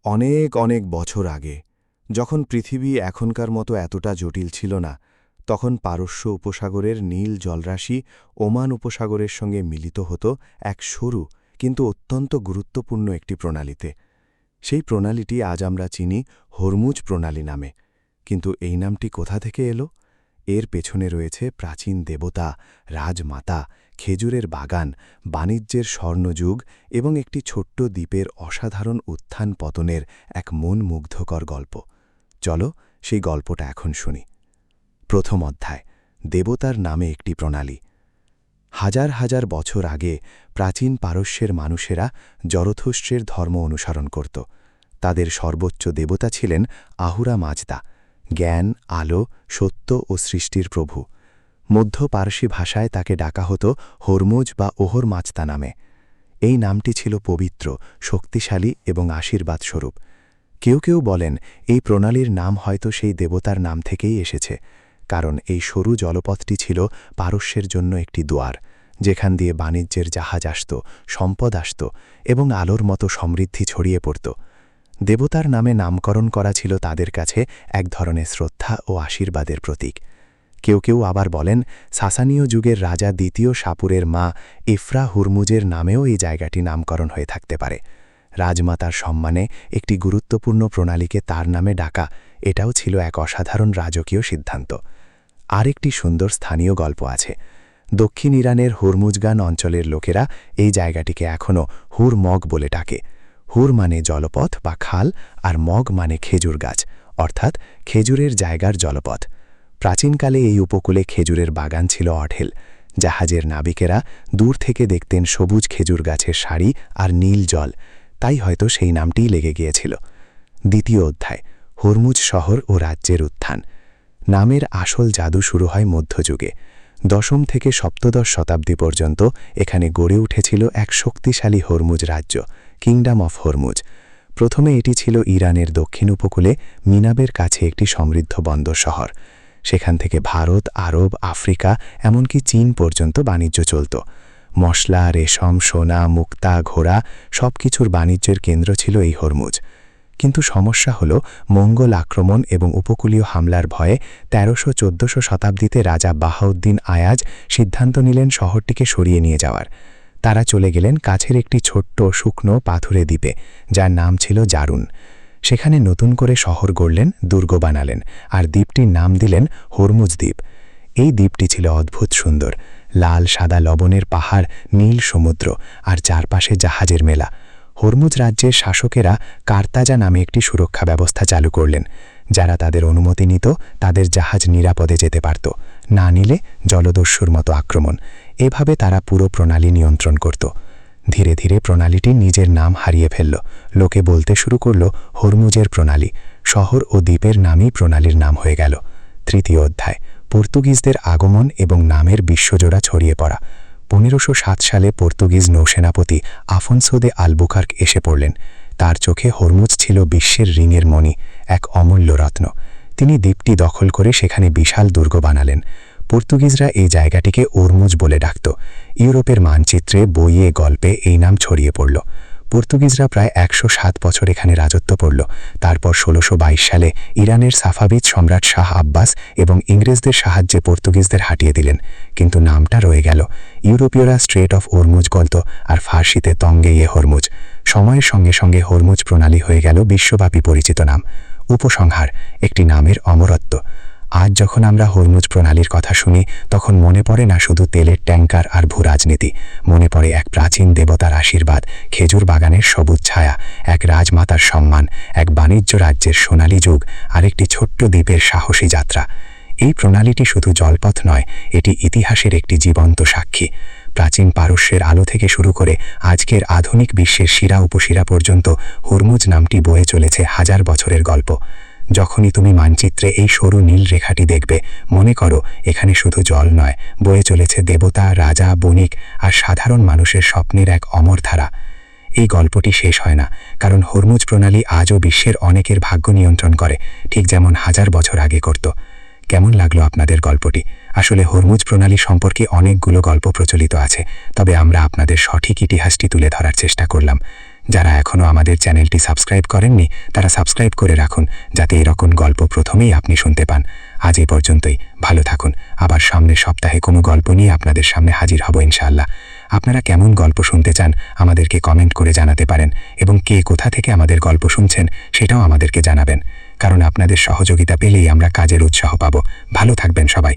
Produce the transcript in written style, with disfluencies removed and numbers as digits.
অনেক অনেক বছর আগে যখন পৃথিবী এখনকার মতো এতটা জটিল ছিল না, তখন পারস্য উপসাগরের নীল জলরাশি ওমান উপসাগরের সঙ্গে মিলিত হতো এক সরু কিন্তু অত্যন্ত গুরুত্বপূর্ণ একটি প্রণালীতে। সেই প্রণালীটি আজ আমরা চিনি হরমুজ প্রণালী নামে। কিন্তু এই নামটি কোথা থেকে এলো? এর পেছনে রয়েছে প্রাচীন দেবতা, রাজমাতা, খেজুরের বাগান, বাণিজ্যের স্বর্ণযুগ এবং একটি ছোট্ট দ্বীপের অসাধারণ উত্থান পতনের এক মন মুগ্ধকর গল্প। চলো সেই গল্পটা এখন শুনি। প্রথম অধ্যায়, দেবতার নামে একটি প্রণালী। হাজার হাজার বছর আগে প্রাচীন পারস্যের মানুষেরা জরথুস্ট্রের ধর্ম অনুসরণ করত। তাদের সর্বোচ্চ দেবতা ছিলেন আহুরা মাজদা, জ্ঞান, আলো, সত্য ও সৃষ্টির প্রভু। মধ্য পারসি ভাষায় তাকে ডাকা হতো হরমুজ বা ওহর মাজদা নামে। এই নামটি ছিল পবিত্র, শক্তিশালী এবং আশীর্বাদস্বরূপ। কেউ কেউ বলেন এই প্রণালীর নাম হয়তো সেই দেবতার নাম থেকেই এসেছে, কারণ এই সরু জলপথটি ছিল পারস্যের জন্য একটি দুয়ার, যেখান দিয়ে বাণিজ্যের জাহাজ আসত, সম্পদ আসত এবং আলোর মতো সমৃদ্ধি ছড়িয়ে পড়ত। দেবতার নামে নামকরণ করা ছিল তাদের কাছে এক ধরনের শ্রদ্ধা ও আশীর্বাদের প্রতীক। কেউ কেউ আবার বলেন সাসানীয় যুগের রাজা দ্বিতীয় সাপুরের মা ইফরা হুরমুজের নামেও এই জায়গাটি নামকরণ হয়ে থাকতে পারে। রাজমাতার সম্মানে একটি গুরুত্বপূর্ণ প্রণালীকে তার নামে ডাকা, এটাও ছিল এক অসাধারণ রাজকীয় সিদ্ধান্ত। আরেকটি সুন্দর স্থানীয় গল্প আছে। দক্ষিণ ইরানের হুরমুজগান অঞ্চলের লোকেরা এই জায়গাটিকে এখনও হুর মগ বলে ডাকে। হুর মানে জলপথ বা খাল, আর মগ মানে খেজুর গাছ, অর্থাৎ খেজুরের জায়গার জলপথ। প্রাচীনকালে এই উপকূলে খেজুরের বাগান ছিল অঢেল। জাহাজের নাবিকেরা দূর থেকে দেখতেন সবুজ খেজুর গাছের সারি আর নীল জল, তাই হয়তো সেই নামটিই লেগে গিয়েছিল। দ্বিতীয় অধ্যায়, হরমুজ শহর ও রাজ্যের উত্থান। নামের আসল জাদু শুরু হয় মধ্যযুগে। দশম থেকে সপ্তদশ শতাব্দী পর্যন্ত এখানে গড়ে উঠেছিল এক শক্তিশালী হরমুজ রাজ্য, কিংডম অফ হরমুজ। প্রথমে এটি ছিল ইরানের দক্ষিণ উপকূলে মিনাবের কাছে একটি সমৃদ্ধ বন্দর শহর। সেখান থেকে ভারত, আরব, আফ্রিকা, এমনকি চীন পর্যন্ত বাণিজ্য চলত। মশলা, রেশম, সোনা, মুক্তা, ঘোড়া সবকিছুর বাণিজ্যের কেন্দ্র ছিল এই হরমুজ। কিন্তু সমস্যা হল মঙ্গল আক্রমণ এবং উপকূলীয় হামলার ভয়ে 1300-1400 শতাব্দীতে রাজা বাহাউদ্দিন আয়াজ সিদ্ধান্ত নিলেন শহরটিকে সরিয়ে নিয়ে যাওয়ার। তারা চলে গেলেন কাছের একটি ছোট্ট শুকনো পাথুরে দ্বীপে, যার নাম ছিল জারুন। সেখানে নতুন করে শহর গড়লেন, দুর্গ বানালেন, আর দ্বীপটির নাম দিলেন হরমুজ দ্বীপ। এই দ্বীপটি ছিল অদ্ভুত সুন্দর। লাল সাদা লবণের পাহাড়, নীল সমুদ্র, আর চারপাশে জাহাজের মেলা। হরমুজ রাজ্যের শাসকেরা কার্তাজা নামে একটি সুরক্ষা ব্যবস্থা চালু করলেন। যারা তাদের অনুমতি নিত তাদের জাহাজ নিরাপদে যেতে পারত, না নিলে জলদস্যুর মতো আক্রমণ। এভাবে তারা পুরো প্রণালী নিয়ন্ত্রণ করত। ধীরে ধীরে প্রণালীটি নিজের নাম হারিয়ে ফেলল। লোকে বলতে শুরু করল হরমুজের প্রণালী। শহর ও দ্বীপের নামই প্রণালীর নাম হয়ে গেল। তৃতীয় অধ্যায়, পর্তুগিজদের আগমন এবং নামের বিশ্বজোড়া ছড়িয়ে পড়া। 1507 সালে পর্তুগিজ নৌসেনাপতি আফোনসো দে আলবুকার্ক এসে পড়লেন। তার চোখে হরমুজ ছিল বিশ্বের রিংয়ের মণি, এক অমূল্য রত্ন। তিনি দ্বীপটি দখল করে সেখানে বিশাল দুর্গ বানালেন। পর্তুগিজরা এই জায়গাটিকে ওরমুজ বলে ডাকত। ইউরোপের মানচিত্রে, বইয়ে, গল্পে এই নাম ছড়িয়ে পড়ল। পর্তুগিজরা প্রায় 107 বছর এখানে রাজত্ব করল। তারপর 1622 সালে ইরানের সাফাভিদ সম্রাট শাহ আব্বাস এবং ইংরেজদের সাহায্যে পর্তুগিজদের হাঁটিয়ে দিলেন, কিন্তু নামটা রয়ে গেল। ইউরোপীয়রা স্ট্রেট অফ হরমুজ বলত, আর ফার্সিতে তঙ্গে-ই হরমুজ। সময়ের সঙ্গে সঙ্গে হরমুজ প্রণালী হয়ে গেল বিশ্বব্যাপী পরিচিত নাম। উপসংহার, একটি নামের অমরত্ব। আজ যখন আমরা হরমুজ প্রণালীর কথা শুনি, তখন মনে পড়ে না শুধু তেলের ট্যাঙ্কার আর ভূরাজনীতি, মনে পড়ে এক প্রাচীন দেবতার আশীর্বাদ, খেজুর বাগানের সবুজ ছায়া, এক রাজমাতার সম্মান, এক বাণিজ্য রাজ্যের সোনালী যুগ, আর একটি ছোট্ট দ্বীপের সাহসী যাত্রা। এই প্রণালীটি শুধু জলপথ নয়, এটি ইতিহাসের একটি জীবন্ত সাক্ষী। প্রাচীন পারস্যের আলো থেকে শুরু করে আজকের আধুনিক বিশ্বের শিরা উপশিরা পর্যন্ত হরমুজ নামটি বয়ে চলেছে হাজার বছরের গল্প। যখনই তুমি মানচিত্রে এই সরু নীল রেখাটি দেখবে, মনে করো এখানে শুধু জল নয়, বয়ে চলেছে দেবতা, রাজা, বণিক আর সাধারণ মানুষের স্বপ্নের এক অমর ধারা। এই গল্পটি শেষ হয় না, কারণ হরমুজ প্রণালী আজও বিশ্বের অনেকের ভাগ্য নিয়ন্ত্রণ করে, ঠিক যেমন হাজার বছর আগে করত। কেমন লাগলো আপনাদের গল্পটি? আসলে হরমুজ প্রণালী সম্পর্কে অনেকগুলো গল্প প্রচলিত আছে, তবে আমরা আপনাদের সঠিক ইতিহাসটি তুলে ধরার চেষ্টা করলাম। যারা এখনও আমাদের চ্যানেলটি সাবস্ক্রাইব করেননি তারা সাবস্ক্রাইব করে রাখুন, যাতে এরকম গল্প প্রথমেই আপনি শুনতে পান। আজ এ পর্যন্তই, ভালো থাকুন। আবার সামনের সপ্তাহে কোনো গল্প নিয়ে আপনাদের সামনে হাজির হব ইনশাআল্লাহ। আপনারা কেমন গল্প শুনতে চান আমাদেরকে কমেন্ট করে জানাতে পারেন, এবং কে কোথা থেকে আমাদের গল্প শুনছেন সেটাও আমাদেরকে জানাবেন, কারণ আপনাদের সহযোগিতা পেলেই আমরা কাজের উৎসাহ পাব। ভালো থাকবেন সবাই।